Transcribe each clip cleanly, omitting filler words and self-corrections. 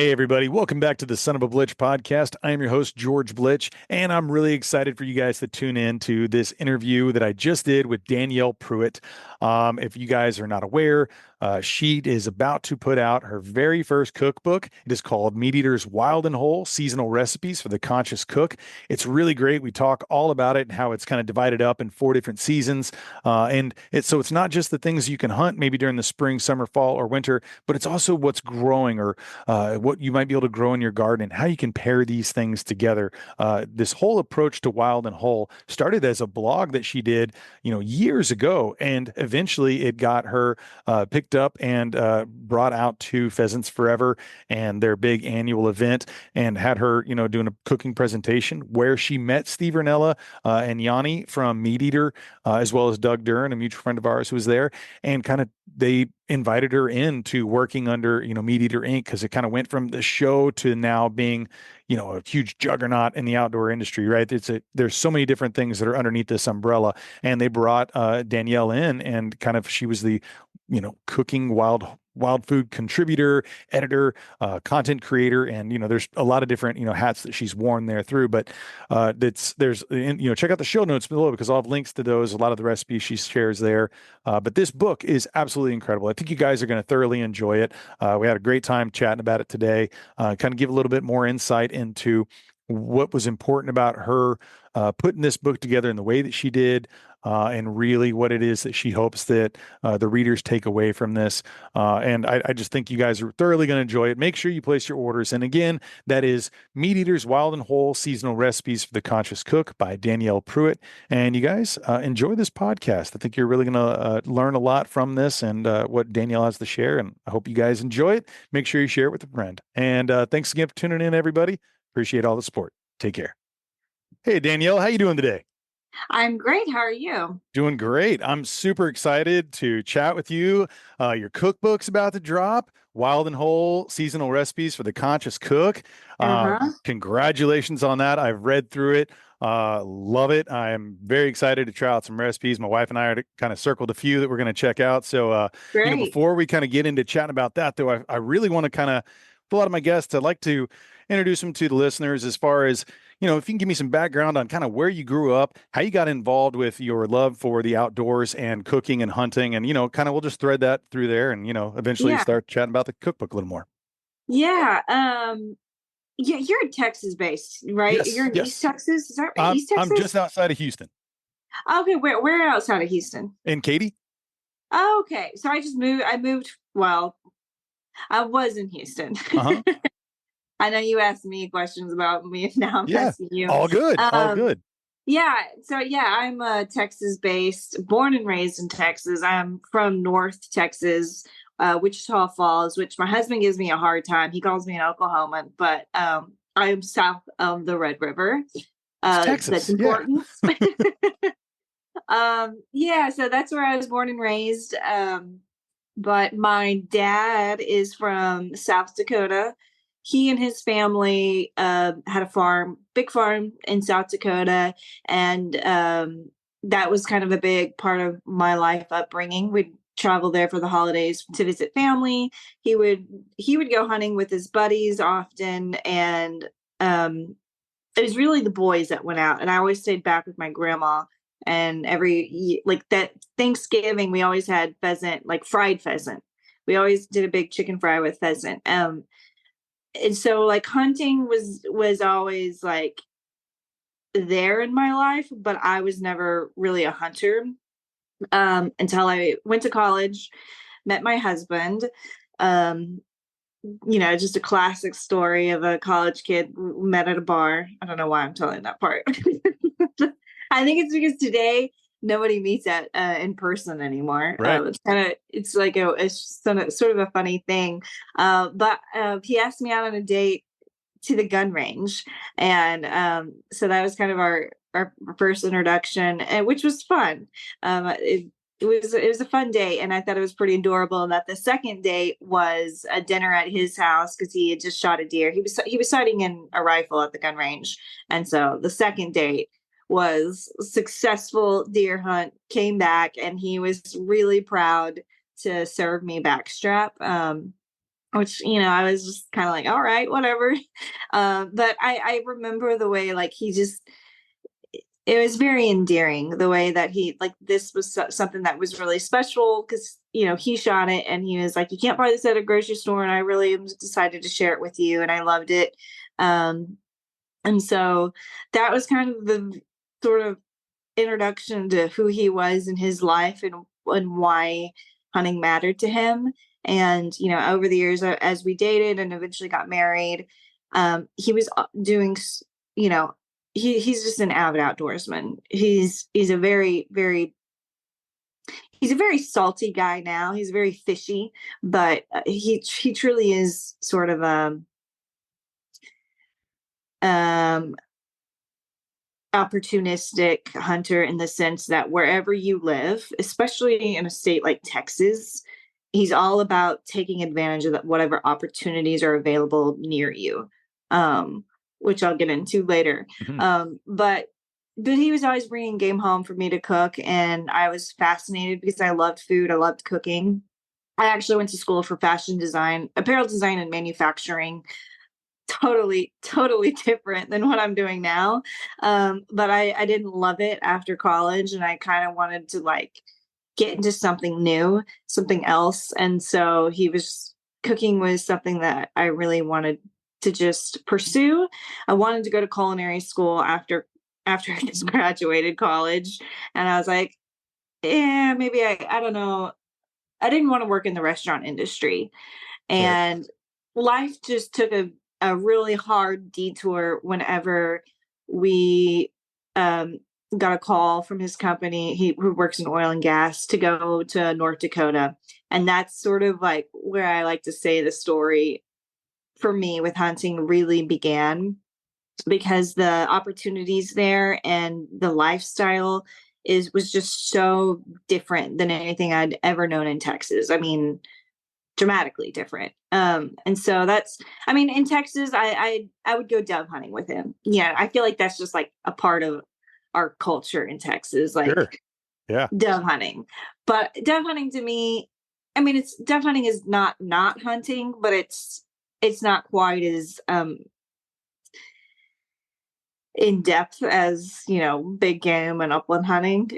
Hey, everybody. Welcome back to the Son of a Blitch podcast. I am your host, George Blitch, and I'm really excited for you guys to tune in to this interview that I just did with Danielle Prewett. If you guys are not aware, she is about to put out her very first cookbook. It is called MeatEater's Wild and Whole Seasonal Recipes for the Conscious Cook. It's really great. We talk all about it and how it's kind of divided up in 4 different seasons. So it's not just the things you can hunt maybe during the spring, summer, fall, or winter, but it's also what's growing or what you might be able to grow in your garden and how you can pair these things together. This whole approach to wild and whole started as a blog that she did, years ago, and eventually it got her picked up and brought out to Pheasants Forever and their big annual event, and had her, doing a cooking presentation where she met Steve Rinella and Yanni from MeatEater, as well as Doug Duran, a mutual friend of ours who was there, and kind of they invited her into working under, MeatEater Inc. because it kind of went from the show to now being, a huge juggernaut in the outdoor industry, right? There's so many different things that are underneath this umbrella. And they brought Danielle in, and kind of she was the, cooking wild food contributor, editor, content creator, and there's a lot of different hats that she's worn there through. But check out the show notes below because I'll have links to those, a lot of the recipes she shares there. But this book is absolutely incredible. I think you guys are going to thoroughly enjoy it. We had a great time chatting about it today. Kind of give a little bit more insight into what was important about her putting this book together in the way that she did, and really what it is that she hopes that the readers take away from this. And I just think you guys are thoroughly going to enjoy it. Make sure you place your orders. And again, that is MeatEater's Wild and Whole Seasonal Recipes for the Conscious Cook by Danielle Prewett. And you guys enjoy this podcast. I think you're really going to learn a lot from this and what Danielle has to share. And I hope you guys enjoy it. Make sure you share it with a friend. And thanks again for tuning in, everybody. Appreciate all the support. Take care. Hey, Danielle, how you doing today? I'm great. How are you? Doing great. I'm super excited to chat with you. Your cookbook's about to drop. Wild and Whole Seasonal Recipes for the Conscious Cook. Uh-huh. Congratulations on that. I've read through it. Love it. I'm very excited to try out some recipes. My wife and I are kind of circled a few that we're going to check out. So, Great. before we kind of get into chatting about that, though, I really want to kind of, for a lot of my guests, I'd like to introduce them to the listeners as far as, if you can give me some background on kind of where you grew up, how you got involved with your love for the outdoors and cooking and hunting, and, kind of we'll just thread that through there and, eventually Yeah. start chatting about the cookbook a little more. Yeah. Yeah, you're Texas based, right? Yes, You're in East yes. Texas. Is that right? I'm, East I'm just Texas? outside of Houston. Okay, where outside of Houston? And Katie? Oh, okay. So well, I was in Houston. Uh-huh. I know you asked me questions about me, and now I'm Yeah. asking you. All good. All Um, good. yeah, so yeah, I'm Texas based, born and raised in Texas. I'm from North Texas, Wichita Falls, which my husband gives me a hard time. He calls me an Oklahoman, but I am south of the Red River. It's That's Texas. Yeah. important. Yeah, so that's where I was born and raised. But my dad is from South Dakota. He and his family had a farm, big farm in South Dakota, and that was kind of a big part of my life upbringing. We'd travel there for the holidays to visit family. He would go hunting with his buddies often, and it was really the boys that went out, and I always stayed back with my grandma. And like that Thanksgiving, we always had pheasant, like fried pheasant. We always did a big chicken fry with pheasant. And so like hunting was always like there in my life, but I was never really a hunter until I went to college, met my husband. Um, just a classic story of a college kid met at a bar. I don't know why I'm telling that part. I think it's because today nobody meets at in person anymore. Right. It's like it's sort of a funny thing. But he asked me out on a date to the gun range, and so that was kind of our first introduction, and which was fun. It was a fun date, and I thought it was pretty adorable. And that the second date was a dinner at his house because he had just shot a deer. He was sighting in a rifle at the gun range, and so the second date was successful deer hunt. Came back, and he was really proud to serve me backstrap. which, I was just kind of like, all right, whatever. But I remember the way, like, it was very endearing the way that this was something that was really special because, he shot it and he was like, you can't buy this at a grocery store. And I really decided to share it with you. And I loved it. Um, and so that was kind of the sort of introduction to who he was in his life and why hunting mattered to him. And, over the years, as we dated and eventually got married, he was doing, you know, he's just an avid outdoorsman. He's a very, very, he's a very salty guy now. He's very fishy, but he truly is sort of um opportunistic hunter in the sense that wherever you live, especially in a state like Texas, he's all about taking advantage of whatever opportunities are available near you, um, which I'll get into later. Mhm. But he was always bringing game home for me to cook, and I was fascinated because I loved food. I loved cooking. I actually went to school for fashion design, apparel design, and manufacturing, totally different than what I'm doing now. But I didn't love it after college, and I kind of wanted to like get into something new, something else. And so cooking was something that I really wanted to just pursue. I wanted to go to culinary school after I just graduated college, and I was like, yeah, maybe I don't know. I didn't want to work in the restaurant industry. Okay. And life just took a really hard detour whenever we um, got a call from his company, who works in oil and gas, to go to North Dakota. And that's sort of like where I like to say the story for me with hunting really began, because the opportunities there and the lifestyle was just so different than anything I'd ever known in Texas. I mean, dramatically different. And so in Texas, I would go dove hunting with him. Yeah, I feel like that's just like a part of our culture in Texas, Sure. like Yeah. dove hunting. But dove hunting to me, it's dove hunting is not hunting, but it's not quite as in depth as, big game and upland hunting.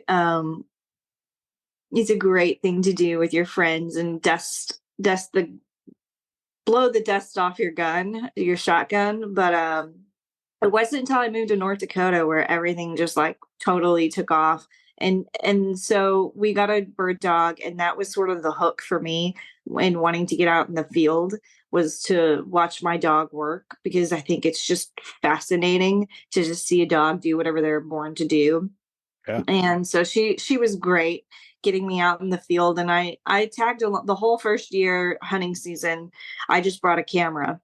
It's a great thing to do with your friends and blow the dust off your shotgun. But it wasn't until I moved to North Dakota where everything just like totally took off. And so we got a bird dog, and that was sort of the hook for me in wanting to get out in the field, was to watch my dog work, because I think it's just fascinating to just see a dog do whatever they're born to do. Yeah. And so she was great getting me out in the field, and I tagged the whole first year hunting season. I just brought a camera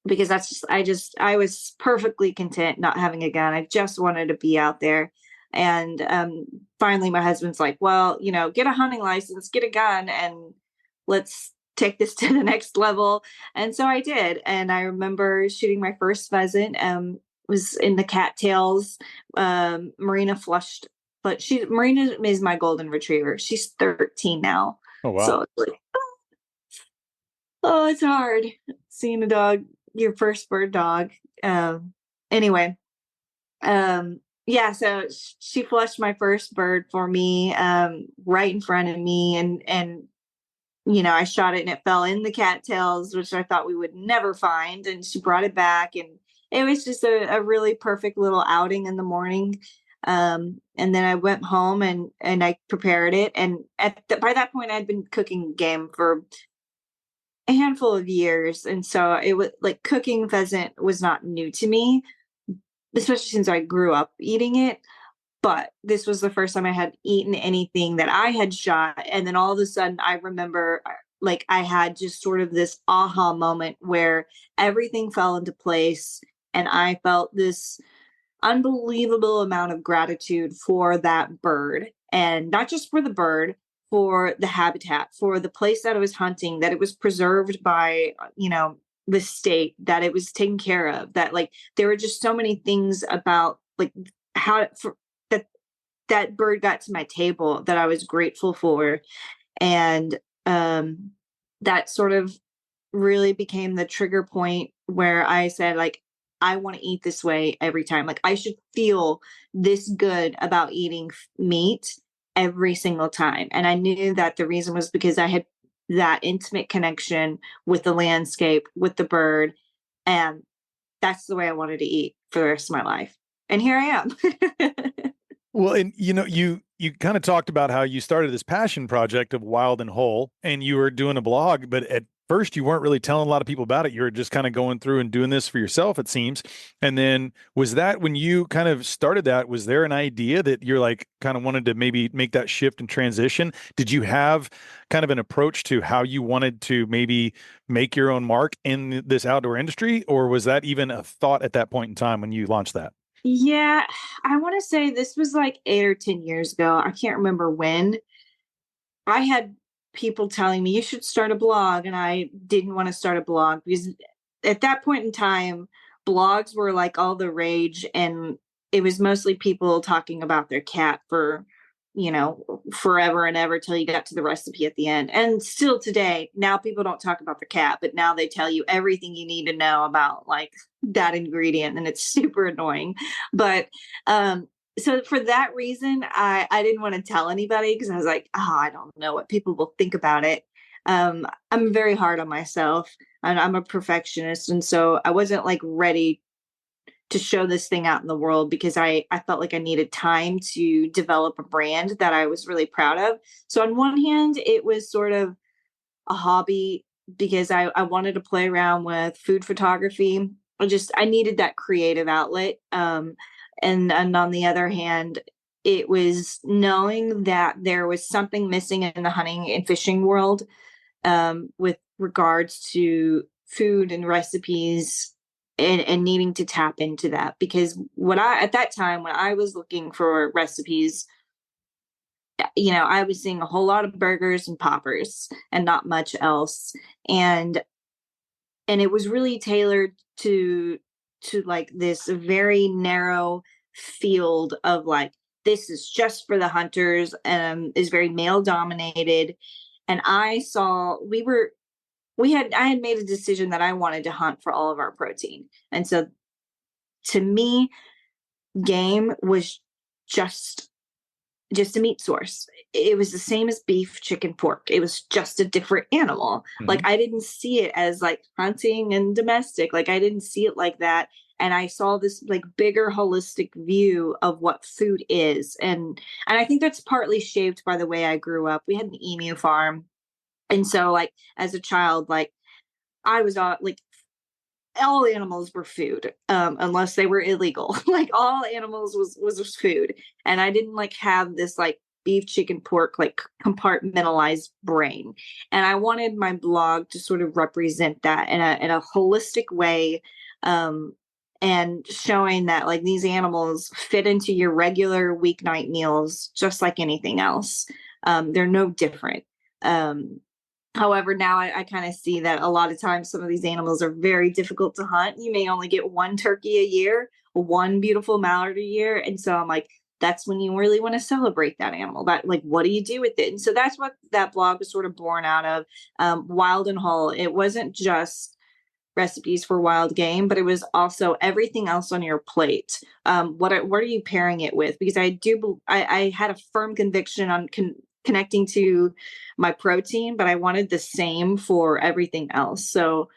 because I was perfectly content not having a gun. I just wanted to be out there. And finally my husband's like, well, get a hunting license, get a gun, and let's take this to the next level. And so I did. And I remember shooting my first pheasant, was in the cattails. Marina flushed, but Marina is my golden retriever. She's 13 now. Oh, wow. So it's like, oh, it's hard seeing a dog, your first bird dog. Anyway, yeah, so she flushed my first bird for me, right in front of me, and I shot it and it fell in the cattails, which I thought we would never find. And she brought it back, and it was just a really perfect little outing in the morning. And then I went home and I prepared it. And by that point, I'd been cooking game for a handful of years. And so it was like cooking pheasant was not new to me, especially since I grew up eating it. But this was the first time I had eaten anything that I had shot. And then all of a sudden, I remember like I had just sort of this aha moment where everything fell into place. And I felt this unbelievable amount of gratitude for that bird. And not just for the bird, for the habitat, for the place that I was hunting, that it was preserved by, the state, that it was taken care of, that like there were just so many things about like how that bird got to my table that I was grateful for. And that sort of really became the trigger point where I said, like, I want to eat this way every time. Like, I should feel this good about eating meat every single time. And I knew that the reason was because I had that intimate connection with the landscape, with the bird. And that's the way I wanted to eat for the rest of my life. And here I am. Well, and you kind of talked about how you started this passion project of Wild and Whole, and you were doing a blog, but at first you weren't really telling a lot of people about it. You were just kind of going through and doing this for yourself, it seems. And then was that when you kind of started that, was there an idea that you're like kind of wanted to maybe make that shift and transition? Did you have kind of an approach to how you wanted to maybe make your own mark in this outdoor industry, or was that even a thought at that point in time when you launched that? Yeah, I want to say this was like 8 or 10 years ago. I can't remember when. I had people telling me you should start a blog, and I didn't want to start a blog because at that point in time, blogs were like all the rage, and it was mostly people talking about their cat for, forever and ever till you got to the recipe at the end. And still today, now people don't talk about their cat, but now they tell you everything you need to know about like that ingredient, and it's super annoying. But so for that reason, I didn't want to tell anybody because I was like, oh, I don't know what people will think about it. I'm very hard on myself, and I'm a perfectionist, and so I wasn't like ready to show this thing out in the world because I felt like I needed time to develop a brand that I was really proud of. So on one hand, it was sort of a hobby because I wanted to play around with food photography. I needed that creative outlet. And on the other hand, it was knowing that there was something missing in the hunting and fishing world, with regards to food and recipes, and needing to tap into that. Because at that time, when I was looking for recipes, I was seeing a whole lot of burgers and poppers and not much else. And it was really tailored to like this very narrow field of like, this is just for the hunters, is very male dominated. And I had made a decision that I wanted to hunt for all of our protein. And so to me, game was just a meat source. It was the same as beef, chicken, pork. It was just a different animal. Mm-hmm. Like, I didn't see it as like hunting and domestic. Like, I didn't see it like that. And I saw this like bigger holistic view of what food is. And I think that's partly shaped by the way I grew up. We had an emu farm. And so like as a child, like I was like all animals were food, unless they were illegal. Like all animals was food. And I didn't like have this like beef, chicken, pork, like compartmentalized brain. And I wanted my blog to sort of represent that in a holistic way. And showing that like these animals fit into your regular weeknight meals, just like anything else. They're no different. However, now I kind of see that a lot of times some of these animals are very difficult to hunt. You may only get one turkey a year, one beautiful mallard a year. And so I'm like, that's when you really want to celebrate that animal. That like, what do you do with it? And so that's what that blog was sort of born out of. Wild and Whole. It wasn't just recipes for wild game, but it was also everything else on your plate. What are you pairing it with? Because I had a firm conviction on connecting to my protein, but I wanted the same for everything else. So,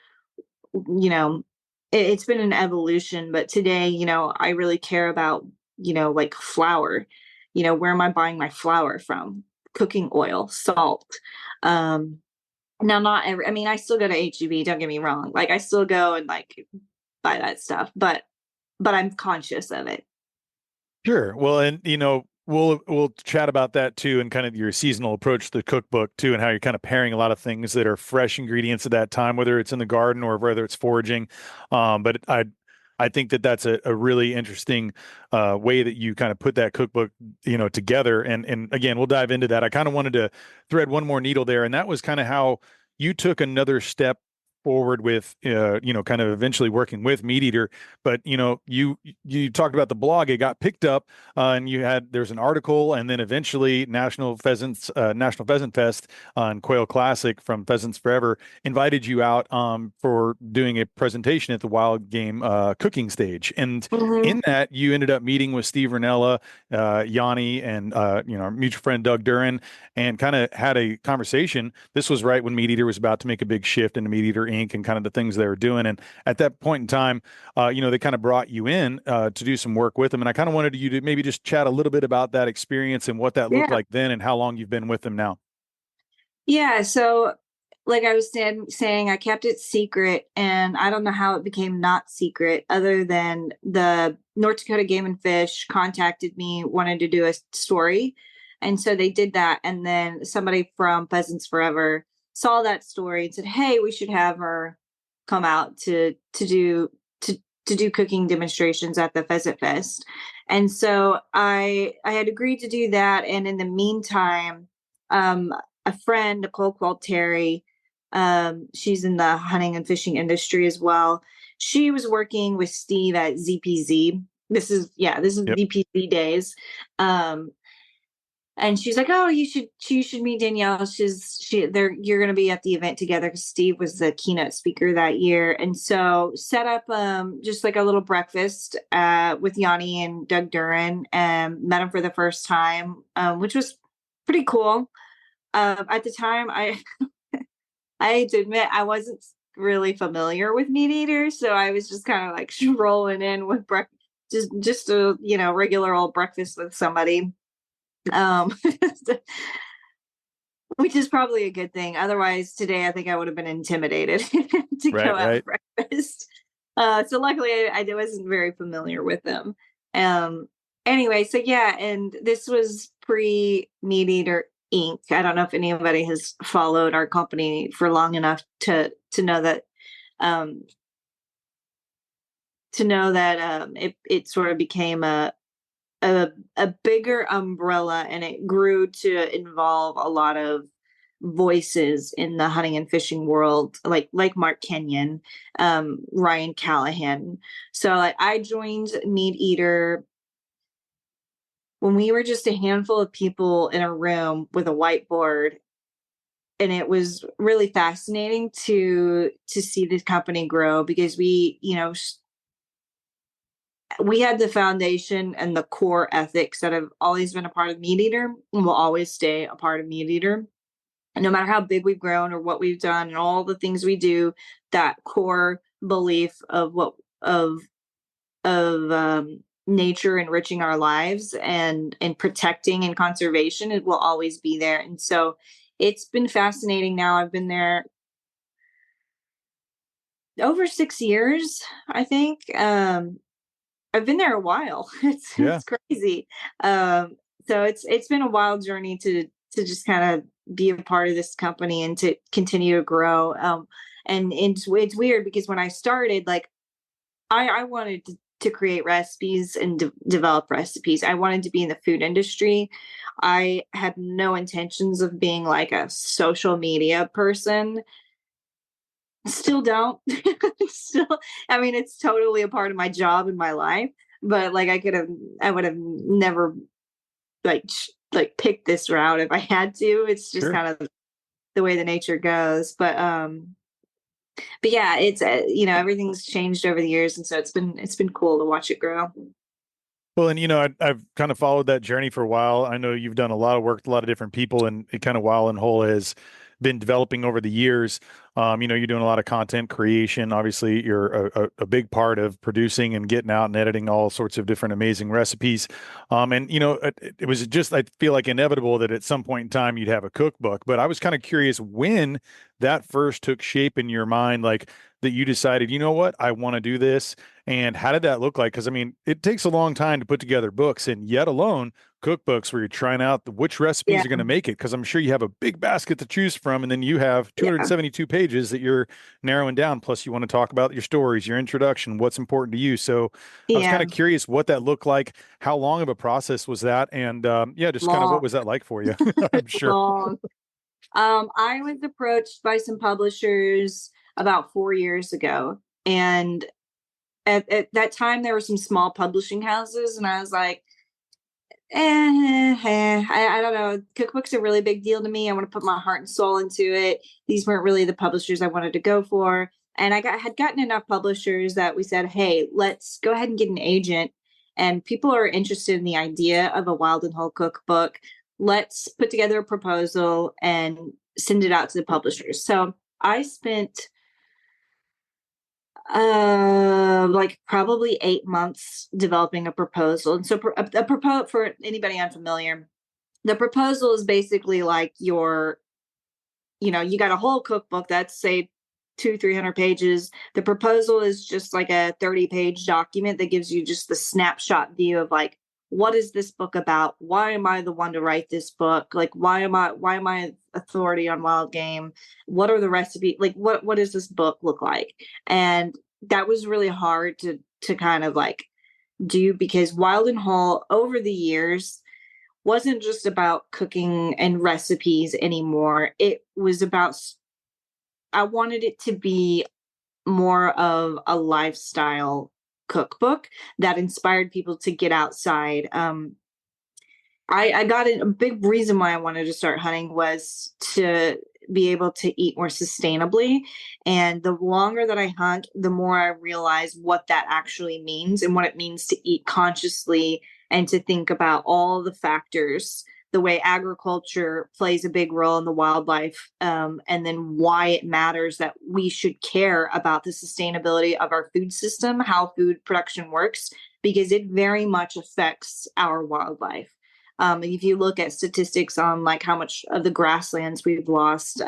it's been an evolution, but today, I really care about, like flour, where am I buying my flour from? Cooking oil, salt. Now, I still go to HEB, don't get me wrong. Like I still go and like buy that stuff, but I'm conscious of it. Sure. Well, and we'll chat about that too, and kind of your seasonal approach to the cookbook too, and how you're kind of pairing a lot of things that are fresh ingredients at that time, whether it's in the garden or whether it's foraging. But I think that that's a really interesting way that you kind of put that cookbook, together. And again, we'll dive into that. I kind of wanted to thread one more needle there, and that was kind of how you took another step forward with, kind of eventually working with MeatEater. But, you talked about the blog, it got picked up, and there's an article, and then eventually National Pheasant Fest and Quail Classic from Pheasants Forever invited you out for doing a presentation at the Wild Game cooking stage. And in that, you ended up meeting with Steve Ranella, Yanni, and our mutual friend Doug Duran, and kind of had a conversation. This was right when MeatEater was about to make a big shift into MeatEater Inc. and kind of the things they were doing. And at that point in time, they kind of brought you in to do some work with them. And I kind of wanted you to maybe just chat a little bit about that experience and what that looked like then and how long you've been with them now. Yeah. So, like I was saying, I kept it secret, and I don't know how it became not secret, other than the North Dakota Game and Fish contacted me, wanted to do a story. And so they did that. And then somebody from Pheasants Forever saw that story and said, "Hey, we should have her come out to do cooking demonstrations at the Pheasant Fest." And so I had agreed to do that. And in the meantime, a friend, Nicole Qualteri, she's in the hunting and fishing industry as well. She was working with Steve at ZPZ. This is ZPZ days. And she's like, "Oh, you should meet Danielle. You're going to be at the event together," because Steve was the keynote speaker that year. And so set up just like a little breakfast with Yanni and Doug Duran, and met him for the first time, which was pretty cool. At the time, I have to admit, I wasn't really familiar with MeatEater, so I was just kind of like rolling in with just a regular old breakfast with somebody. Which is probably a good thing. Otherwise, today I think I would have been intimidated to go out for breakfast. So luckily, I wasn't very familiar with them. Anyway, so yeah, and this was pre MeatEater Inc. I don't know if anybody has followed our company for long enough to know that it sort of became a bigger umbrella, and it grew to involve a lot of voices in the hunting and fishing world, like Mark Kenyon, Ryan Callahan. So I joined MeatEater when we were just a handful of people in a room with a whiteboard, and it was really fascinating to see this company grow, because we had the foundation and the core ethics that have always been a part of MeatEater and will always stay a part of MeatEater. And no matter how big we've grown or what we've done and all the things we do, that core belief of nature enriching our lives and protecting and conservation, it will always be there. And so it's been fascinating. Now I've been there over 6 years, I think. I've been there a while. It's crazy. So it's been a wild journey to just kind of be a part of this company and to continue to grow. And it's weird because when I started, like I wanted to create recipes and develop recipes. I wanted to be in the food industry. I had no intentions of being like a social media person. Still don't. I mean, it's totally a part of my job and my life, but like I would have never like picked this route if I had to. It's just kind of the way the nature goes. But yeah, it's everything's changed over the years, and so it's been cool to watch it grow. Well, and I've kind of followed that journey for a while. I know you've done a lot of work with a lot of different people, and it kind of Wild and Whole has been developing over the years. You're doing a lot of content creation. Obviously, you're a big part of producing and getting out and editing all sorts of different amazing recipes. It was just, I feel like, inevitable that at some point in time you'd have a cookbook. But I was kind of curious when that first took shape in your mind, like that you decided, you know what, I want to do this. And how did that look like? Because I mean, it takes a long time to put together books, and yet alone cookbooks where you're trying out which recipes are going to make it. Because I'm sure you have a big basket to choose from, and then you have 272 pages that you're narrowing down. Plus, you want to talk about your stories, your introduction, what's important to you. So I was kind of curious what that looked like. How long of a process was that? And just kind of what was that like for you? I'm sure. Long. I was approached by some publishers about 4 years ago. And at that time, there were some small publishing houses, and I was like, I don't know. Cookbooks are a really big deal to me. I want to put my heart and soul into it. These weren't really the publishers I wanted to go for. And had gotten enough publishers that we said, hey, let's go ahead and get an agent. And people are interested in the idea of a wild and whole cookbook. Let's put together a proposal and send it out to the publishers. So I spent like probably 8 months developing a proposal. And so a proposal, for anybody unfamiliar, the proposal is basically like you got a whole cookbook that's, say, 300 pages. The proposal is just like a 30-page document that gives you just the snapshot view of like, what is this book about? Why am I the one to write this book? Like, why am I authority on wild game? What are the recipes? Like, what does this book look like? And that was really hard to kind of like do, because wild and whole over the years wasn't just about cooking and recipes anymore. It was about, I wanted it to be more of a lifestyle cookbook that inspired people to get outside. I got a big reason why I wanted to start hunting was to be able to eat more sustainably. And the longer that I hunt, the more I realize what that actually means and what it means to eat consciously and to think about all the factors, the way agriculture plays a big role in the wildlife, and then why it matters that we should care about the sustainability of our food system, how food production works, because it very much affects our wildlife. If you look at statistics on like how much of the grasslands we've lost,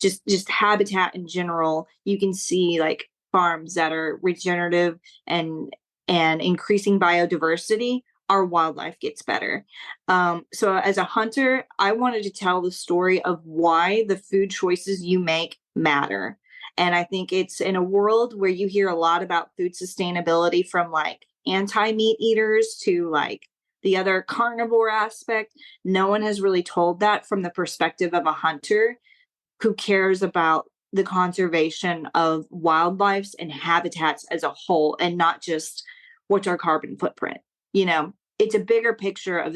just habitat in general, you can see like farms that are regenerative and increasing biodiversity, our wildlife gets better. So as a hunter, I wanted to tell the story of why the food choices you make matter. And I think it's in a world where you hear a lot about food sustainability from like anti-meat eaters to like the other carnivore aspect. No one has really told that from the perspective of a hunter who cares about the conservation of wildlife and habitats as a whole, and not just what's our carbon footprint. It's a bigger picture of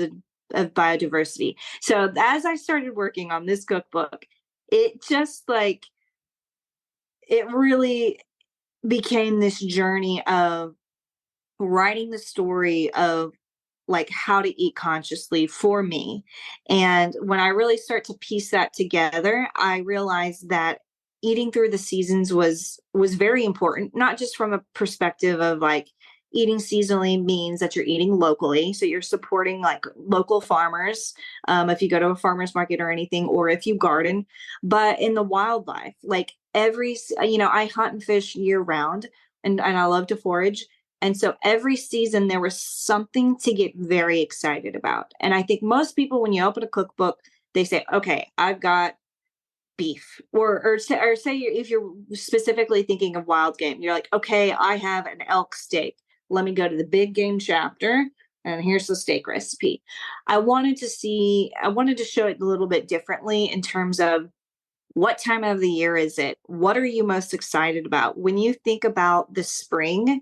biodiversity. So as I started working on this cookbook, it just like, it really became this journey of writing the story of like how to eat consciously for me. And when I really start to piece that together, I realized that eating through the seasons was very important, not just from a perspective of like eating seasonally means that you're eating locally. So you're supporting like local farmers, if you go to a farmer's market or anything, or if you garden, but in the wildlife, like I hunt and fish year round, and I love to forage. And so every season there was something to get very excited about. And I think most people, when you open a cookbook, they say, okay, I've got beef, or say if you're specifically thinking of wild game, you're like, okay, I have an elk steak. Let me go to the big game chapter, and here's the steak recipe. I wanted to show it a little bit differently in terms of what time of the year is it? What are you most excited about? When you think about the spring,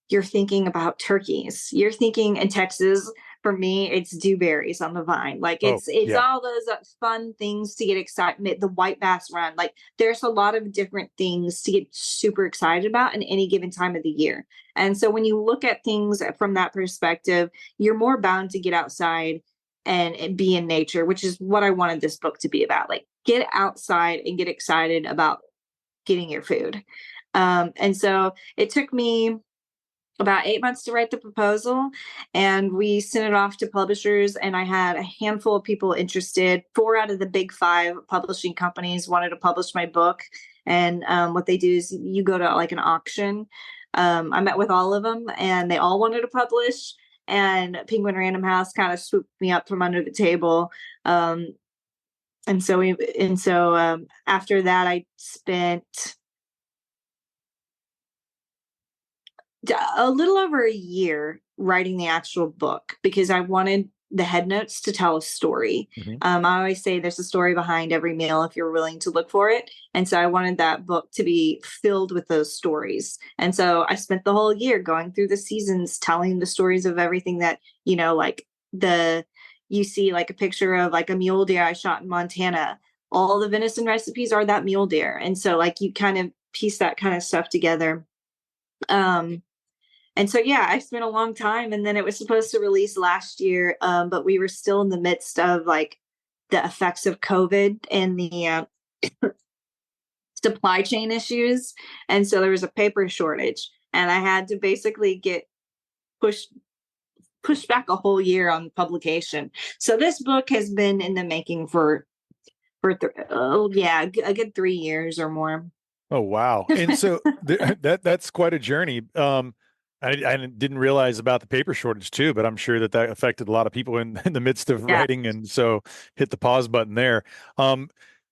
you're thinking about turkeys. You're thinking in Texas, for me, it's dewberries on the vine. Like it's all those fun things to get excited. The white bass run. Like there's a lot of different things to get super excited about in any given time of the year. And so when you look at things from that perspective, you're more bound to get outside and be in nature, which is what I wanted this book to be about. Like get outside and get excited about getting your food. And so it took me about 8 months to write the proposal, and we sent it off to publishers, and I had a handful of people interested. 4 out of the big 5 publishing companies wanted to publish my book. And what they do is you go to like an auction. I met with all of them, and they all wanted to publish, and Penguin Random House kind of swooped me up from under the table. And so after that, I spent a little over a year writing the actual book, because I wanted the head notes to tell a story. Mhm. I always say there's a story behind every meal if you're willing to look for it. And so I wanted that book to be filled with those stories. And so I spent the whole year going through the seasons, telling the stories of everything that, like you see like a picture of like a mule deer I shot in Montana. All the venison recipes are that mule deer. And so like you kind of piece that kind of stuff together. And so, yeah, I spent a long time, and then it was supposed to release last year, but we were still in the midst of like the effects of COVID and the supply chain issues. And so there was a paper shortage, and I had to basically get pushed back a whole year on publication. So this book has been in the making for a good 3 years or more. Oh, wow. And so that's quite a journey. I didn't realize about the paper shortage too, but I'm sure that affected a lot of people in the midst of Yeah. writing. And so hit the pause button there.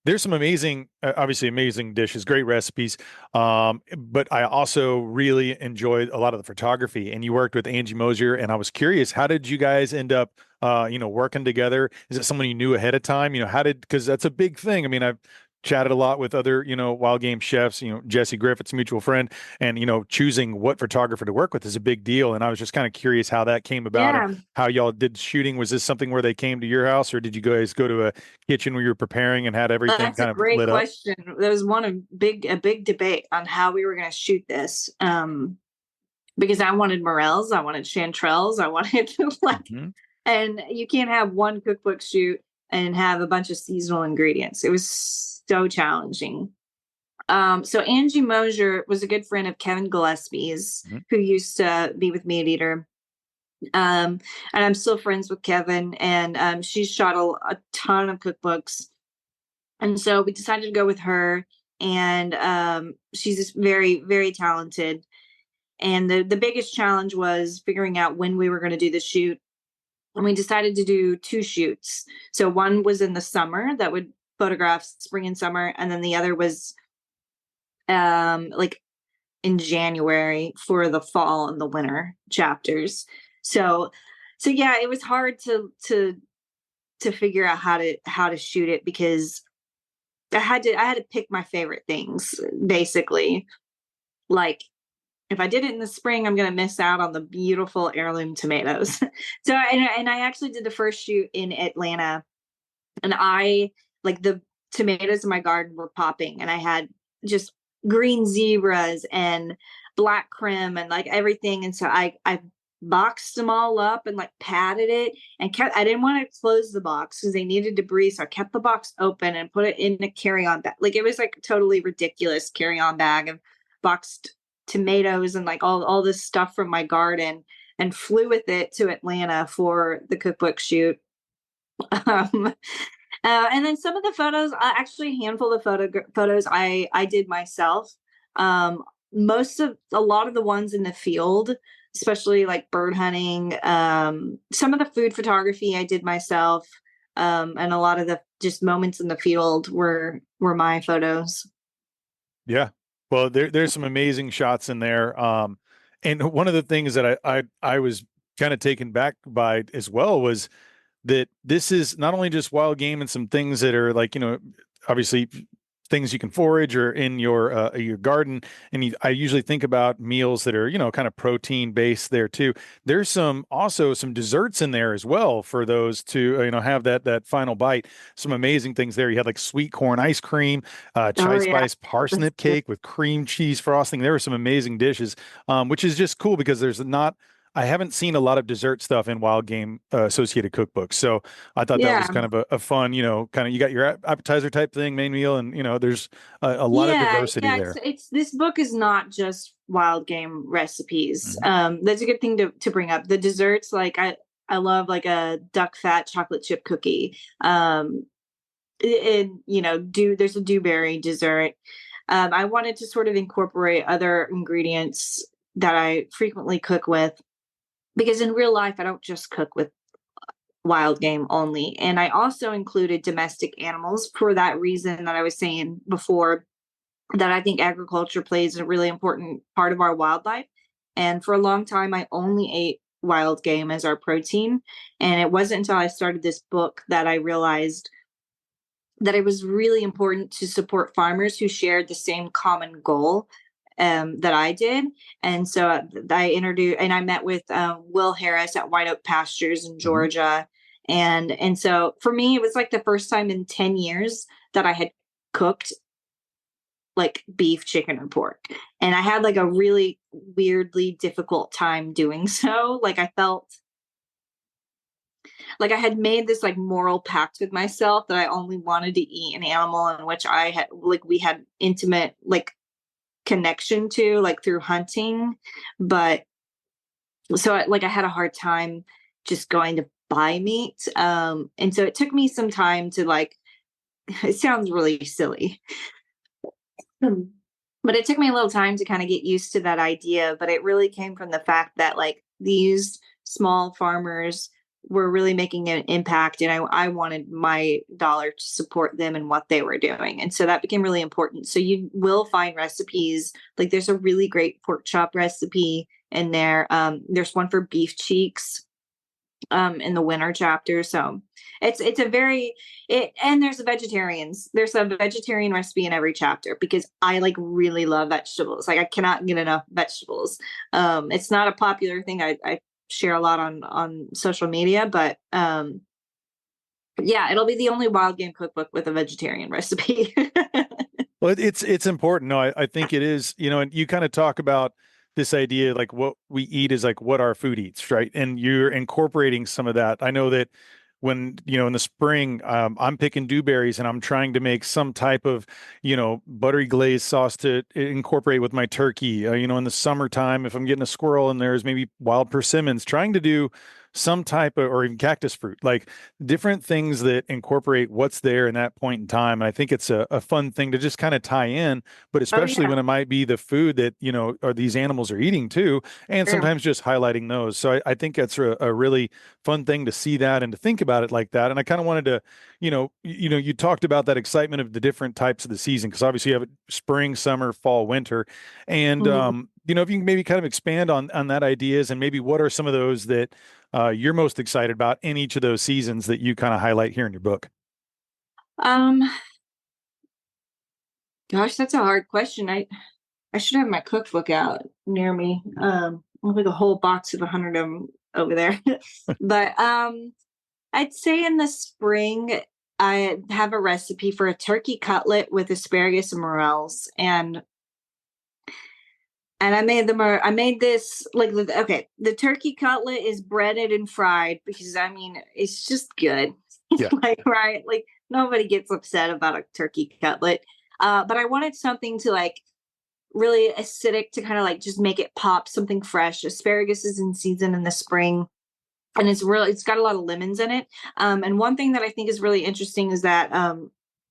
There's some amazing, obviously amazing dishes, great recipes. But I also really enjoyed a lot of the photography, and you worked with Angie Mosier, and I was curious, how did you guys end up, working together? Is it someone you knew ahead of time? Because that's a big thing. I mean, I've chatted a lot with other, wild game chefs, Jesse Griffith's mutual friend, and, choosing what photographer to work with is a big deal. And I was just kind of curious how that came about Yeah. and how y'all did shooting. Was this something where they came to your house, or did you guys go to a kitchen where you were preparing and had everything That's a kind of great lit up? question. There was a big debate on how we were going to shoot this. Because I wanted morels, I wanted chanterelles, I wanted Mhm. and you can't have one cookbook shoot and have a bunch of seasonal ingredients. It was so challenging. So Angie Mosier was a good friend of Kevin Gillespie's, Mhm. who used to be with MeatEater. And I'm still friends with Kevin, and she's shot a ton of cookbooks. And so we decided to go with her, and she's just very, very talented. And the biggest challenge was figuring out when we were going to do the shoot. And we decided to do 2 shoots. So one was in the summer that would photograph spring and summer, and then the other was like in January for the fall and the winter chapters. So yeah, it was hard to figure out how to shoot it, because I had to pick my favorite things, basically. Like, if I did it in the spring, I'm going to miss out on the beautiful heirloom tomatoes. And I actually did the first shoot in Atlanta, and I like the tomatoes in my garden were popping, and I had just green zebras and black crim and like everything. And so I boxed them all up and like patted it, and I didn't want to close the box because they needed to breathe. So I kept the box open and put it in a carry-on bag. Like, it was like totally ridiculous carry-on bag of boxed tomatoes and like all this stuff from my garden, and flew with it to Atlanta for the cookbook shoot. Um, and then some of the photos, actually a handful of photos I did myself. A lot of the ones in the field, especially like bird hunting, some of the food photography I did myself, and a lot of the just moments in the field were my photos. Yeah. Well, there's some amazing shots in there. And one of the things that I was kind of taken back by as well was that this is not only just wild game and some things that are like, obviously things you can forage or in your garden. And I usually think about meals that are, kind of protein based there too. There's also some desserts in there as well for those to, have that final bite. Some amazing things there. You had like sweet corn ice cream, chai Oh yeah. spice parsnip cake with cream cheese frosting. There were some amazing dishes, which is just cool because I haven't seen a lot of dessert stuff in wild game associated cookbooks. So I thought that was Yeah. kind of a fun, kind of, you got your appetizer type thing, main meal, and, there's a lot of Yeah, diversity yeah. there. It's this book is not just wild game recipes. Mhm. That's a good thing to bring up. The desserts, like I love like a duck fat chocolate chip cookie. There's a dewberry dessert. I wanted to sort of incorporate other ingredients that I frequently cook with, because in real life I don't just cook with wild game only. And I also included domestic animals for that reason that I was saying before, that I think agriculture plays a really important part of our wildlife. And for a long time, I only ate wild game as our protein. And it wasn't until I started this book that I realized that it was really important to support farmers who shared the same common goal that I did. And so I met with Will Harris at White Oak Pastures in Mhm. Georgia. And so for me, it was like the first time in 10 years that I had cooked like beef, chicken, or pork. And I had like a really weirdly difficult time doing so. Like I felt like I had made this like moral pact with myself that I only wanted to eat an animal in which I had like we had intimate like connection to, like through hunting. But so I had a hard time just going to buy meat. And so it took me some time to like it sounds really silly. But it took me a little time to kind of get used to that idea. But it really came from the fact that like these small farmers were really making an impact, and I wanted my dollar to support them and what they were doing. And so that became really important. So you will find recipes like there's a really great pork chop recipe in there. There's one for beef cheeks in the winter chapter. So it's a very it and there's a vegetarian recipe in every chapter because I like really love vegetables. Like I cannot get enough vegetables. It's not a popular thing I share a lot on social media, but yeah, it'll be the only wild game cookbook with a vegetarian recipe. Well, it's important. No, I think it is, and you kind of talk about this idea, like what we eat is like what our food eats, right? And you're incorporating some of that. I know that when, in the spring, I'm picking dewberries and I'm trying to make some type of, buttery glazed sauce to incorporate with my turkey. In the summertime, if I'm getting a squirrel and there's maybe wild persimmons, trying to do some type of, or even cactus fruit, like different things that incorporate what's there in that point in time. And I think it's a fun thing to just kind of tie in, but Oh especially yeah, when it might be the food that, or these animals are eating too, and sure. sometimes just highlighting those. So I think that's a really fun thing to see that and to think about it like that. And I kind of wanted to, you talked about that excitement of the different types of the season, because obviously you have spring, summer, fall, winter. And, Mhm. if you can maybe kind of expand on that ideas, and maybe what are some of those that you're most excited about in each of those seasons that you kind of highlight here in your book? Um, gosh, that's a hard question. I should have my cookbook out near me. I have like a whole box of 100 of them over there. But I'd say in the spring, I have a recipe for a turkey cutlet with asparagus and morels, and I made this like okay. The turkey cutlet is breaded and fried because I mean it's just good. Yeah. Like right, like nobody gets upset about a turkey cutlet. But I wanted something to like really acidic to kind of like just make it pop, something fresh. Asparagus is in season in the spring, and it's got a lot of lemons in it. And one thing that I think is really interesting is that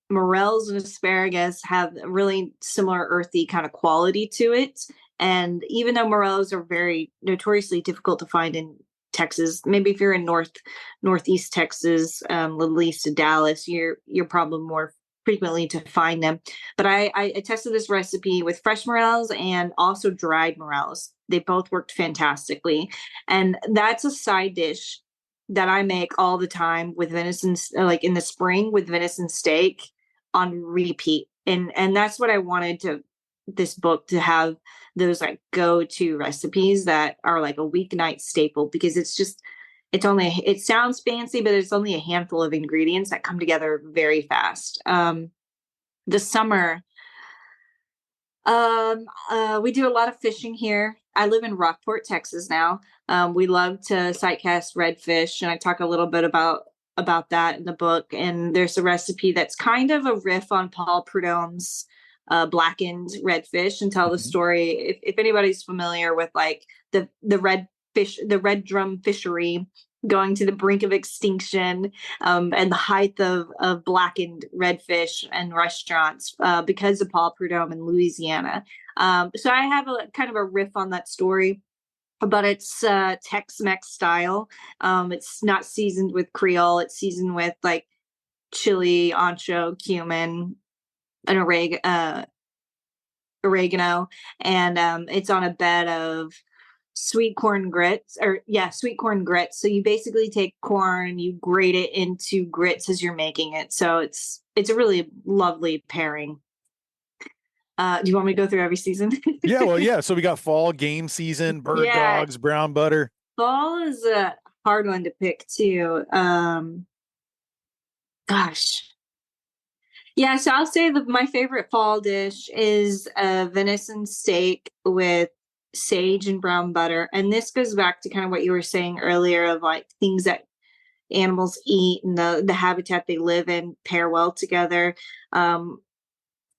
morels and asparagus have a really similar earthy kind of quality to it. And even though morels are very notoriously difficult to find in Texas, maybe if you're in northeast Texas, little east of Dallas, you're probably more frequently to find them. But I tested this recipe with fresh morels and also dried morels. They both worked fantastically, and that's a side dish that I make all the time with venison, like in the spring with venison steak on repeat. And that's what I wanted to this book to have, those like go-to recipes that are like a weeknight staple, because it sounds fancy, but it's only a handful of ingredients that come together very fast. The summer, we do a lot of fishing here. I live in Rockport, Texas now. We love to sight cast redfish, and I talk a little bit about that in the book. And there's a recipe that's kind of a riff on Paul Prudhomme's blackened redfish, and tell the Mhm. story. If anybody's familiar with like the red fish, the red drum fishery going to the brink of extinction, and the height of blackened redfish and restaurants because of Paul Prudhomme in Louisiana. So I have a kind of a riff on that story, but it's Tex-Mex style. It's not seasoned with Creole. It's seasoned with like chili, ancho, cumin, and oregano, and it's on a bed of sweet corn grits, sweet corn grits. So you basically take corn, you grate it into grits as you're making it. So it's a really lovely pairing. Do you want me to go through every season? Yeah, well, yeah. So we got fall game season, bird Yeah, dogs, brown butter. fall is a hard one to pick too. Gosh. Yeah, so I'll say that my favorite fall dish is a venison steak with sage and brown butter. And this goes back to kind of what you were saying earlier of like things that animals eat and the habitat they live in pair well together.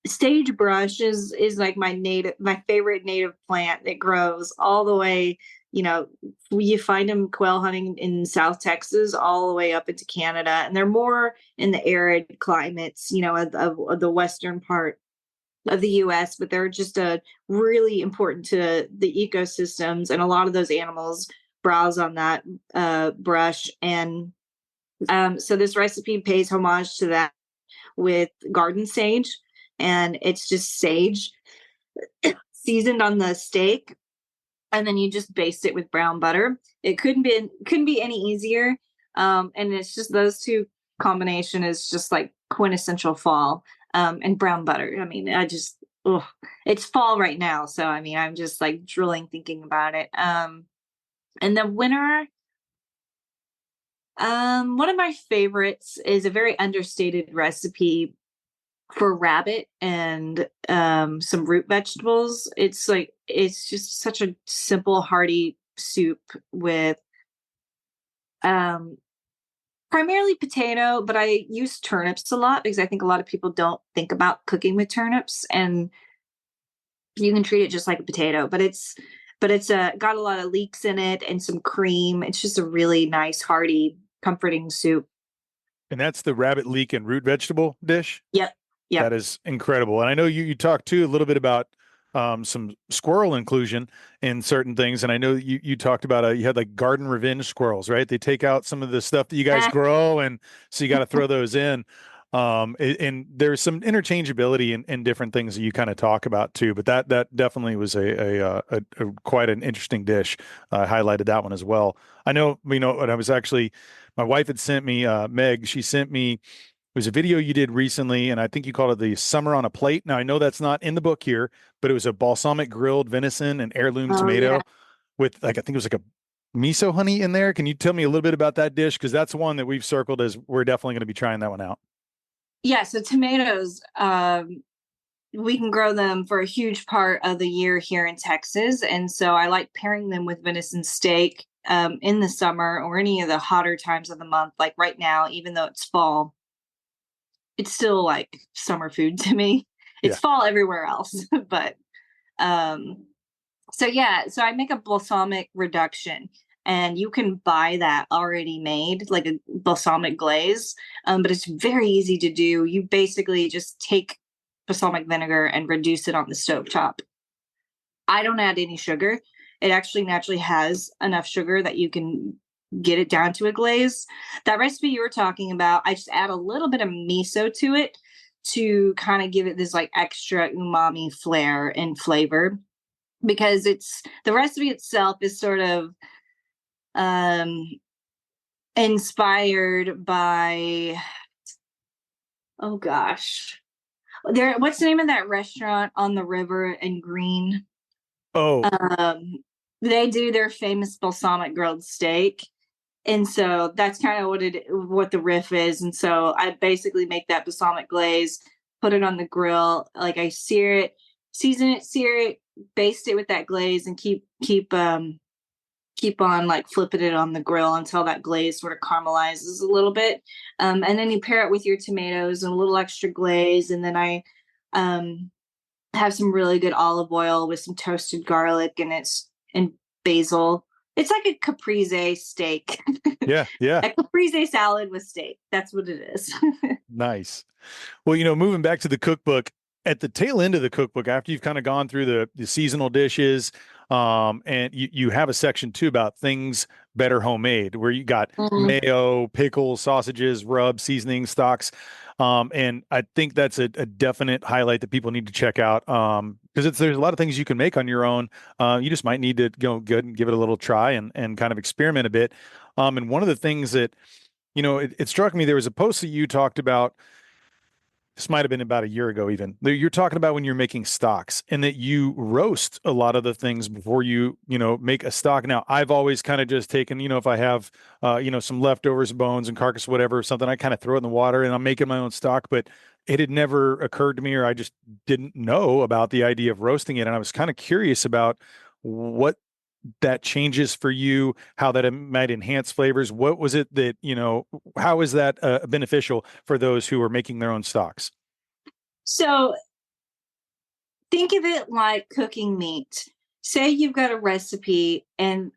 Sagebrush is like my favorite native plant that grows all the way, you find them quail hunting in South Texas all the way up into Canada, and they're more in the arid climates, of the western part of the US, but they're just really important to the ecosystems, and a lot of those animals browse on that brush. And so this recipe pays homage to that with garden sage, and it's just sage seasoned on the steak, and then you just baste it with brown butter. It couldn't be any easier. And it's just those two combination is just like quintessential fall. And brown butter. I mean, it's fall right now, so I mean, I'm just like drooling thinking about it. And the winner, one of my favorites is a very understated recipe for rabbit and some root vegetables. It's just such a simple, hearty soup with primarily potato, but I use turnips a lot because I think a lot of people don't think about cooking with turnips, and you can treat it just like a potato, but it's got a lot of leeks in it and some cream. It's just a really nice, hearty, comforting soup. And that's the rabbit, leek, and root vegetable dish. Yep. That is incredible. And I know you talked too a little bit about some squirrel inclusion in certain things. And I know you talked about you had like garden revenge squirrels, right? They take out some of the stuff that you guys grow, and so you got to throw those in. And there's some interchangeability in different things that you kind of talk about too. But that definitely was a quite an interesting dish. Highlighted that one as well. I know, when I was actually, my wife had sent me, Meg, she sent me, it was a video you did recently, and I think you called it the Summer on a Plate. Now, I know that's not in the book here, but it was a balsamic grilled venison and heirloom tomato with I think it was like a miso honey in there. Can you tell me a little bit about that dish? Because that's one that we've circled as we're definitely going to be trying that one out. Yeah, so tomatoes, we can grow them for a huge part of the year here in Texas. And so I like pairing them with venison steak in the summer or any of the hotter times of the month. Like right now, even though it's fall, it's still like summer food to me. It's fall everywhere else. But so I make a balsamic reduction, and you can buy that already made, like a balsamic glaze. But it's very easy to do. You basically just take balsamic vinegar and reduce it on the stovetop. I don't add any sugar. It actually naturally has enough sugar that you can get it down to a glaze. That recipe you were talking about, I just add a little bit of miso to it to kind of give it this like extra umami flair and flavor, because the recipe itself is sort of inspired by, oh gosh, what's the name of that restaurant on the river in Green? They do their famous balsamic grilled steak. And so that's kind of what the riff is. And so I basically make that balsamic glaze, put it on the grill, like I sear it, sear it, baste it with that glaze, and keep on like flipping it on the grill until that glaze sort of caramelizes a little bit. And then you pair it with your tomatoes and a little extra glaze. And then I have some really good olive oil with some toasted garlic and basil. It's like a caprese steak. Yeah. A caprese salad with steak. That's what it is. Nice. Well, moving back to the cookbook, at the tail end of the cookbook, after you've kind of gone through the seasonal dishes, And you have a section too about things better homemade, where you got Mhm. mayo, pickles, sausages, rub, seasoning, stocks. And I think that's a definite highlight that people need to check out. Because there's a lot of things you can make on your own. You just might need to go good and give it a little try and kind of experiment a bit. And one of the things that, it struck me, there was a post that you talked about. This might have been about a year ago, even. You're talking about when you're making stocks and that you roast a lot of the things before you make a stock. Now, I've always kind of just taken, if I have, some leftovers, bones and carcass, whatever, something, I kind of throw it in the water and I'm making my own stock. But it had never occurred to me, or I just didn't know about the idea of roasting it. And I was kind of curious about what that changes for you, how that might enhance flavors. What was it that, how is that beneficial for those who are making their own stocks? So think of it like cooking meat. Say you've got a recipe, and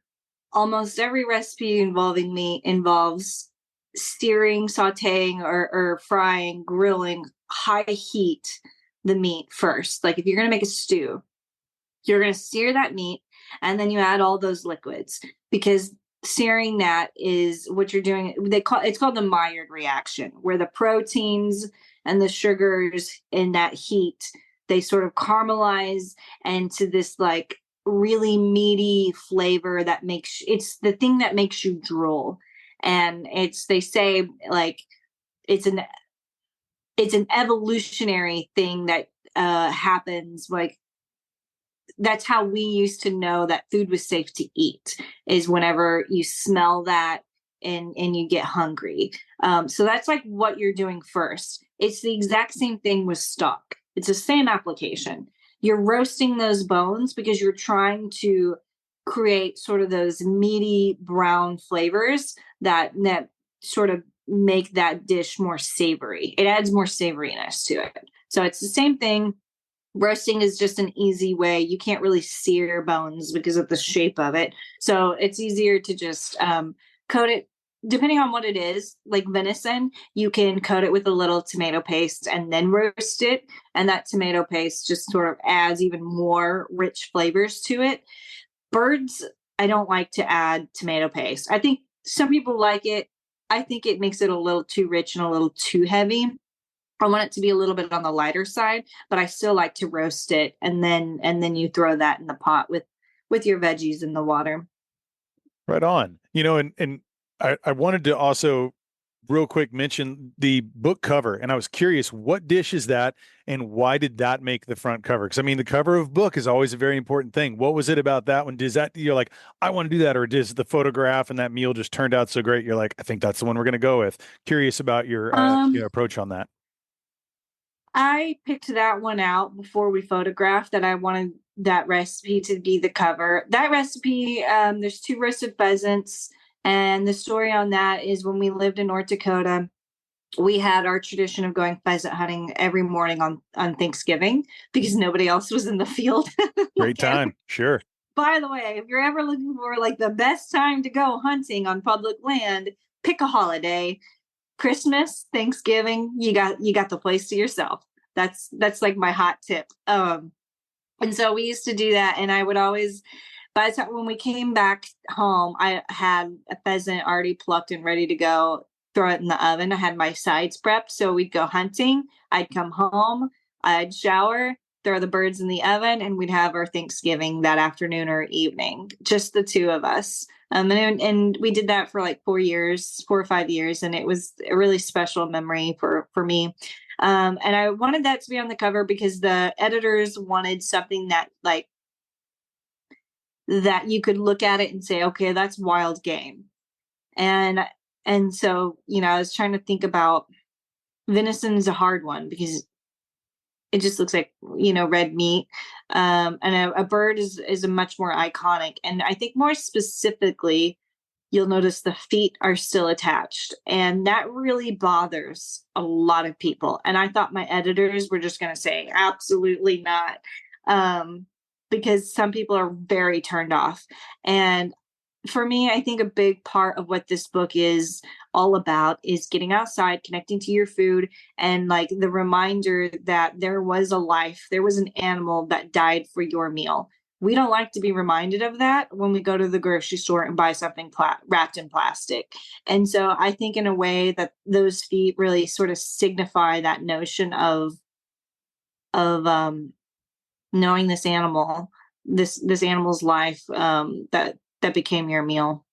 almost every recipe involving meat involves steering, sauteing, or frying, grilling, high heat the meat first. Like if you're going to make a stew, you're going to sear that meat and then you add all those liquids, because searing that is what you're doing. It's called the Maillard reaction, where the proteins and the sugars in that heat, they sort of caramelize into this like really meaty flavor that it's the thing that makes you drool. And they say like it's an evolutionary thing that happens. Like that's how we used to know that food was safe to eat, is whenever you smell that and you get hungry. So that's like what you're doing first. It's the exact same thing with stock. It's the same application. You're roasting those bones because you're trying to create sort of those meaty brown flavors that sort of make that dish more savory. It adds more savoriness to it. So it's the same thing. Roasting is just an easy way. You can't really sear bones because of the shape of it. So it's easier to just coat it, depending on what it is. Like venison, you can coat it with a little tomato paste and then roast it. And that tomato paste just sort of adds even more rich flavors to it. Birds, I don't like to add tomato paste. I think some people like it. I think it makes it a little too rich and a little too heavy. I want it to be a little bit on the lighter side, but I still like to roast it, and then you throw that in the pot with your veggies in the water. Right on. And I wanted to also real quick mention the book cover. And I was curious, what dish is that and why did that make the front cover? Because I mean, the cover of book is always a very important thing. What was it about that one? Does that, you're like, I want to do that? Or does the photograph and that meal just turned out so great? You're like, I think that's the one we're going to go with. Curious about your approach on that. I picked that one out before we photographed, that I wanted that recipe to be the cover. That recipe, there's 2 roasted pheasants. And the story on that is when we lived in North Dakota, we had our tradition of going pheasant hunting every morning on Thanksgiving because nobody else was in the field. Great time. Sure. By the way, if you're ever looking for like the best time to go hunting on public land, pick a holiday. Christmas, Thanksgiving, you got the place to yourself. That's like my hot tip. And so we used to do that, and I would always, by the time when we came back home, I had a pheasant already plucked and ready to go. Throw it in the oven. I had my sides prepped, so we'd go hunting. I'd come home, I'd shower, throw the birds in the oven, and we'd have our Thanksgiving that afternoon or evening, just the 2 of us. And we did that for like 4 or 5 years, and it was a really special memory for me. And I wanted that to be on the cover because the editors wanted something that like that you could look at it and say, okay, that's wild game. And so, I was trying to think about, venison is a hard one because it just looks like, red meat. And a bird is a much more iconic. And I think more specifically, you'll notice the feet are still attached. And that really bothers a lot of people. And I thought my editors were just going to say, absolutely not. Because some people are very turned off. And for me, I think a big part of what this book is all about is getting outside, connecting to your food, and like the reminder that there was a life, there was an animal that died for your meal. we don't like to be reminded of that when we go to the grocery store and buy something wrapped in plastic. And so I think in a way that those feet really sort of signify that notion of knowing this animal, this animal's life, that became your meal.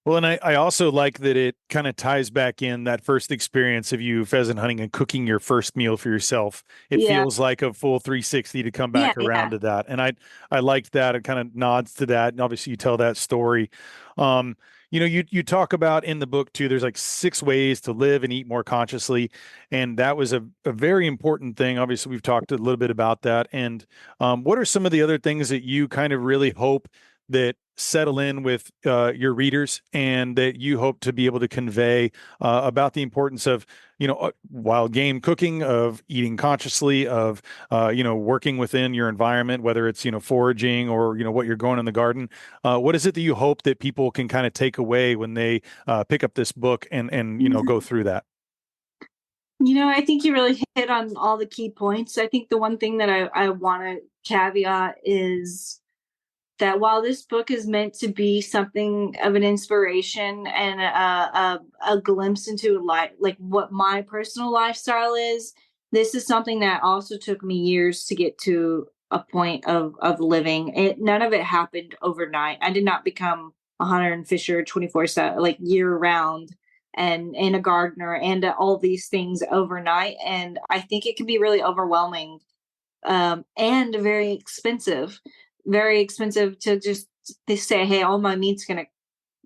Well, and I also like that it kind of ties back in that first experience of you pheasant hunting and cooking your first meal for yourself. It Yeah. feels like a full 360 to come Yeah. back around Yeah. to that. And I liked that. It kind of nods to that. And obviously you tell that story. Um, you talk about in the book too, there's like 6 ways to live and eat more consciously. And that was a very important thing. Obviously, we've talked a little bit about that. And what are some of the other things that you kind of really hope that settle in with your readers and that you hope to be able to convey about the importance of, wild game cooking, of eating consciously, of, working within your environment, whether it's, foraging or, what you're growing in the garden. What is it that you hope that people can kind of take away when they pick up this book and, go through that? I think you really hit on all the key points. I think the one thing that I want to caveat is that while this book is meant to be something of an inspiration and a glimpse into life, like what my personal lifestyle is, this is something that also took me years to get to a point of living. None of it happened overnight. I did not become a hunter and fisher 24/7, like year round, and a gardener and all these things overnight. And I think it can be really overwhelming, and very expensive to just they say, hey, all my meat's I'm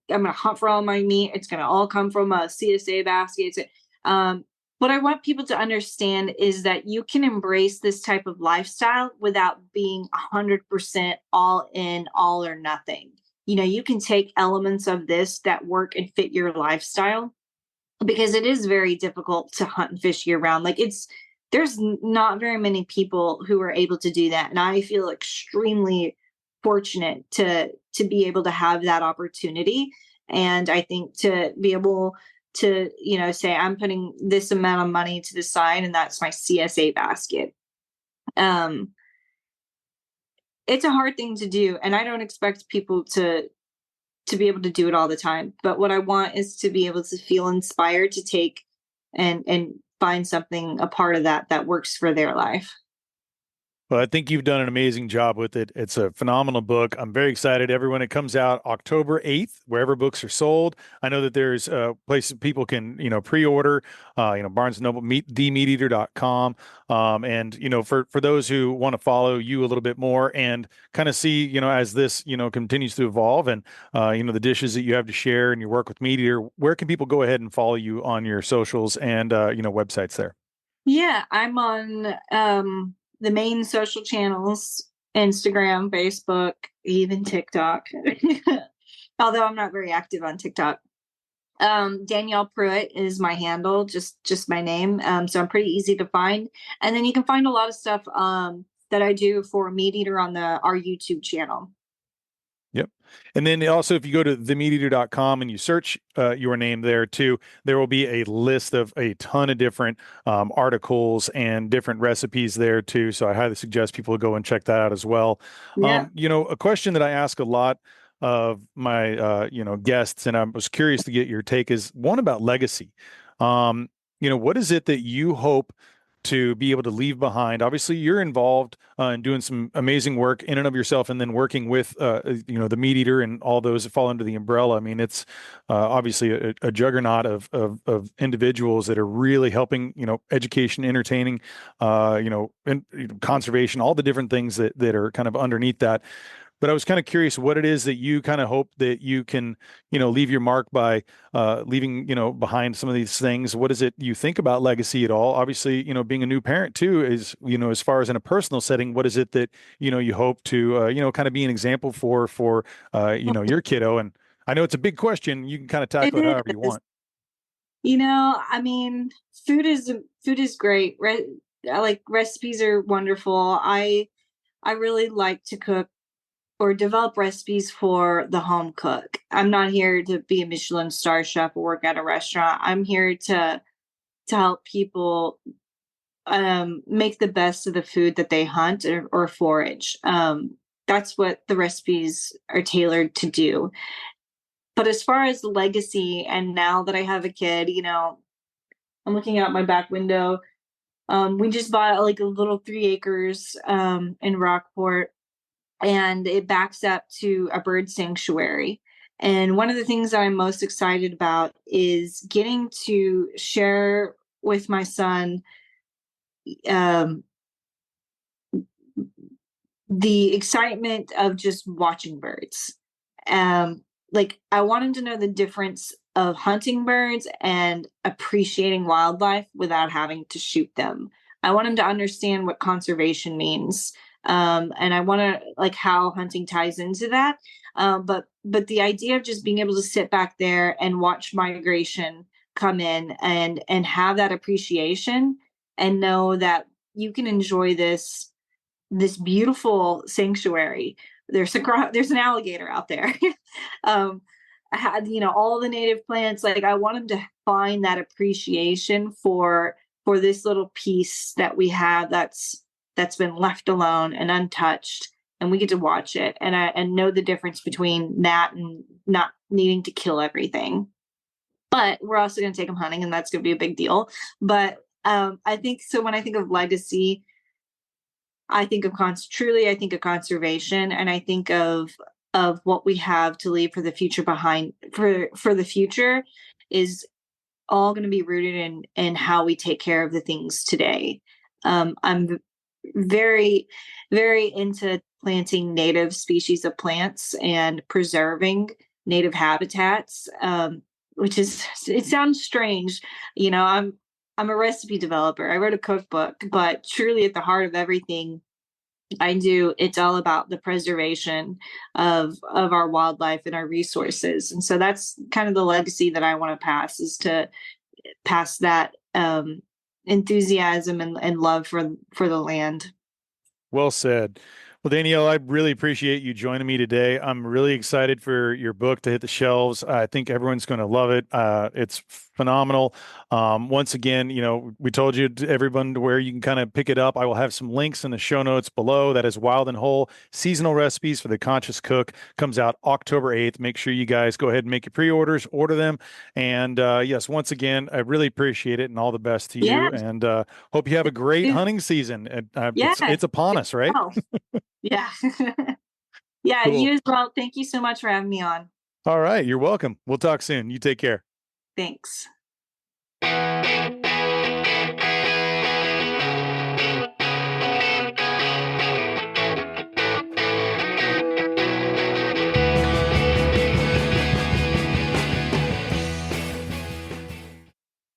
gonna hunt for all my meat. It's gonna all come from a CSA basket. What I want people to understand is that you can embrace this type of lifestyle without being 100% all in, all or nothing. You can take elements of this that work and fit your lifestyle, because it is very difficult to hunt and fish year round. There's not very many people who are able to do that, and I feel extremely fortunate to be able to have that opportunity. And I think to be able to say I'm putting this amount of money to the side and that's my CSA basket. um it's a hard thing to do, and I don't expect people to be able to do it all the time. But what I want is to be able to feel inspired to take and find something, a part of that works for their life. Well, I think you've done an amazing job with it. It's a phenomenal book. I'm very excited. Everyone, it comes out October 8th, wherever books are sold. I know that there's places people can, pre-order, Barnes & Noble, themeateater.com. And, for those who want to follow you a little bit more and kind of see, as this, continues to evolve and, the dishes that you have to share and your work with MeatEater, where can people go ahead and follow you on your socials and, websites there? Yeah, I'm on the main social channels: Instagram, Facebook, even TikTok. Although I'm not very active on TikTok. Danielle Prewett is my handle, just my name. So I'm pretty easy to find. And then you can find a lot of stuff that I do for MeatEater on our YouTube channel. Yep. And then also, if you go to themeateater.com and you search your name there too, there will be a list of a ton of different articles and different recipes there too. So I highly suggest people go and check that out as well. Yeah. A question that I ask a lot of my, guests, and I was curious to get your take, is one about legacy. What is it that you hope to be able to leave behind? Obviously, you're involved in doing some amazing work in and of yourself, and then working with, the MeatEater and all those that fall under the umbrella. I mean, it's obviously a juggernaut of individuals that are really helping, education, entertaining, and conservation, all the different things that are kind of underneath that. But I was kind of curious what it is that you kind of hope that you can, leave your mark by leaving, behind some of these things. What is it you think about legacy at all? Obviously, being a new parent too is, as far as in a personal setting, what is it that, you hope to, kind of be an example for, your kiddo? And I know it's a big question. You can kind of tackle it It however you is. want. I mean, food is great. I like recipes are wonderful. I really like to cook or develop recipes for the home cook. I'm not here to be a Michelin star chef or work at a restaurant. I'm here to help people make the best of the food that they hunt or forage. That's what the recipes are tailored to do. But as far as legacy, and now that I have a kid, I'm looking out my back window. We just bought like a little 3 acres in Rockport, and it backs up to a bird sanctuary. And one of the things that I'm most excited about is getting to share with my son um, the excitement of just watching birds. Like I want him to know the difference of hunting birds and appreciating wildlife without having to shoot them. I want him to understand what conservation means. And I want to like how hunting ties into that. But the idea of just being able to sit back there and watch migration come in and have that appreciation and know that you can enjoy this beautiful sanctuary. There's an alligator out there. I had, all the native plants. Like I want them to find that appreciation for this little piece that we have that's been left alone and untouched, and we get to watch it and know the difference between that and not needing to kill everything. But we're also going to take them hunting, and that's going to be a big deal. But I think so. When I think of legacy, I think of I think of conservation, and I think of what we have to leave for the future for the future is all going to be rooted in how we take care of the things today. I'm very, very into planting native species of plants and preserving native habitats, which it sounds strange. I'm a recipe developer. I wrote a cookbook, but truly at the heart of everything I do, it's all about the preservation of our wildlife and our resources. And so that's kind of the legacy that I want to pass, is to pass that enthusiasm and love for the land. Well said. Well, Danielle, I really appreciate you joining me today. I'm really excited for your book to hit the shelves. I think everyone's going to love it. It's phenomenal. Once again, we told you everyone where you can kind of pick it up. I will have some links in the show notes below. That is Wild and Whole Seasonal Recipes for the Conscious Cook. Comes out October 8th. Make sure you guys go ahead and make your pre-orders, order them. And yes, once again, I really appreciate it, and all the best to Yeah. you. And hope you have a great hunting season. Yeah. It's upon us, right? Oh, yeah. Yeah, Cool. you as well. Thank you so much for having me on. All right. You're welcome. We'll talk soon. You take care. Thanks.